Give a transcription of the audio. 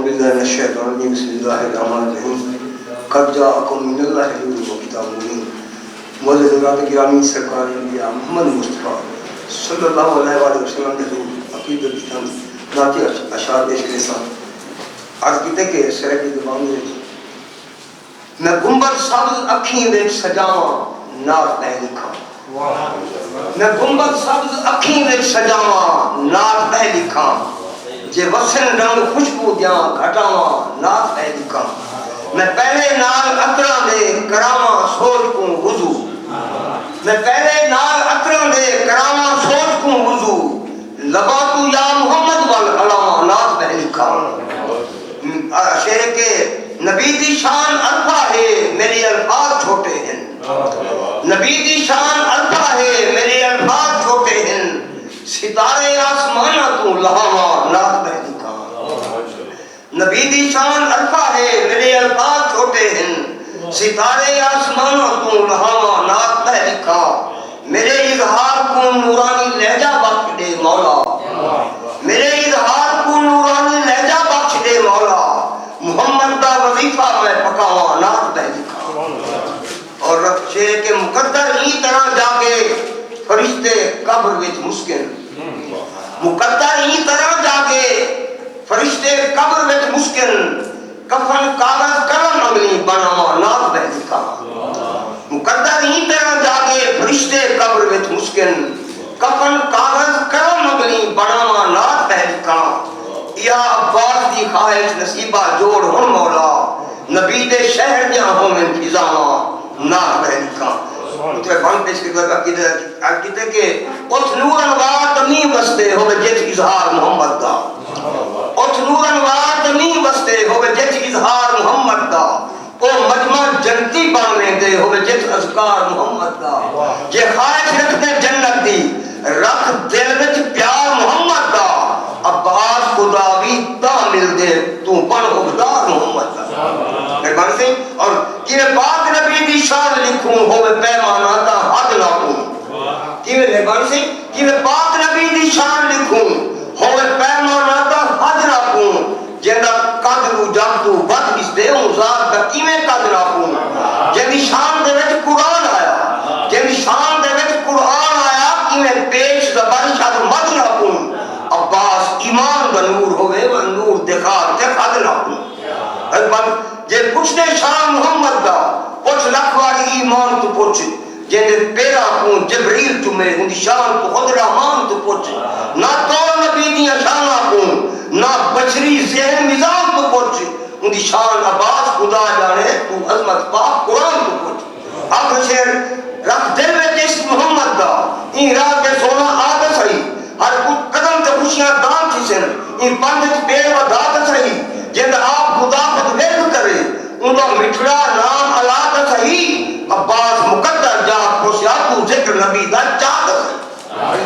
بالله من الشيطان الرجيم بسم الله الرحمن الرحيم قد جاءكم من الله نور وكتاب مبين مولانا حضرات گرامی سرکار انبیاء محمد مصطفیٰ صلی اللہ علیہ وآلہ وسلم کے حضور عقیدت بیتن ناتی اشعار پیش کرے سان عرض کیتے کہ سرے کی زبان میں میں گنبد سبز اکھیں وچ سجاواں نات پہ لکھاں میں گنبد سبز اکھیں وچ سجاواں نات پہ لکھاں جے وسن رنگ خوشبو دیاں گھٹاواں نات پہ لکھاں میں پہلے نال عطراں دے کراواں سوچ کو وضو میں پہلے نال عطراں دے کراواں سوچ کو وضو لباتو یا محمد والعلامہ نات پہ لکھاں شعر کے نبی دی شان الفا ہے میری الفاظ چھوٹے ہیں نبی دی شان الفا ہے میری الفاظ چھوٹے ہیں ستارے آسمانہ تو لہاواں نات پہ لکھاں نبی دی شان الفا ہے میرے الفاظ چھوٹے ہیں ستارے آسمانوں تو لہاواں نات پہ لکھاں میرے اظہار کو نورانی لہجہ بخش دے مولا میرے اظہار کو نورانی لہجہ بخش دے مولا محمد دا وظیفہ میں پکاواں نات پہ لکھاں اور رب شیر کے مقدر ہی طرح جا کے فرشتے قبر وچ مسکن مقدر ہی طرح جا کے فرشتے قبر وچ مسکن کفن کاغذ قلم اگلی بناواں نات پہ لکھاں مقدر ہی طرح جا کے فرشتے قبر وچ مسکن کفن کاغذ قلم اگلی بناواں نات پہ لکھاں یا عباس دی خواہش نصیبہ جوڑ ہن مولا نبی دے شہر جہاں ہوں من فضاواں نات پہ لکھاں اتنے بان پیش کے دور کہتے کہ اتھ نور انوار تمہیں بستے ہوئے جت اظہار محمد دا اتھ نور انوار تمہیں بستے ہوئے جت اظہار محمد دا او مجمع جنتی بانے دے ہوئے جت اذکار محمد دا جے خواہش رکھتے جنت دی رکھ دل وچ پیار محمد دا عباس خداوی تا مل دے تو بن حقدار محمد دا مہربان سے اور کہ پاک نبی دی شان لکھوں ہوئے پیمانہ تا حد نہ کوں کہ مہربان سے کہ پاک نبی دی شان لکھوں ہوئے پیمانہ تا حد نہ کوں جندہ قدر جب تو بد اس دے ہوں ذات دا کیویں قدر نہ کوں جندی شان دے وچ قرآن آیا جندی شان دے وچ قرآن آیا کیویں پیش زبان شاد مد نہ کوں عباس ایمان دا نور ہوئے وہ نور دکھا تے قدر نہ کوں جے کچھ دے شان محمد دا پوچھ لکھواری ایمان تو پوچھ جیندے پیرا کون جبریل چمے ہندی شان تو خود رحمان تو پوچھ نہ تو نبی دیاں شانہ کون نہ بچری ذہن مزاج تو پوچھ ہندی شان عباس خدا جانے تو عظمت پاک قرآن تو پوچھ آخر شیر رکھ دل میں جس محمد دا این راہ کے سونا آتا صحیح ہر قدم تے خوشیاں دان چیزن این پندت پیر و داتا صحیح جند آپ خدا خود ویک کرے انہا مٹھڑا نام اللہ تا صحیح عباس مقدر جا خوشیاتو ذکر نبی دا چاہتا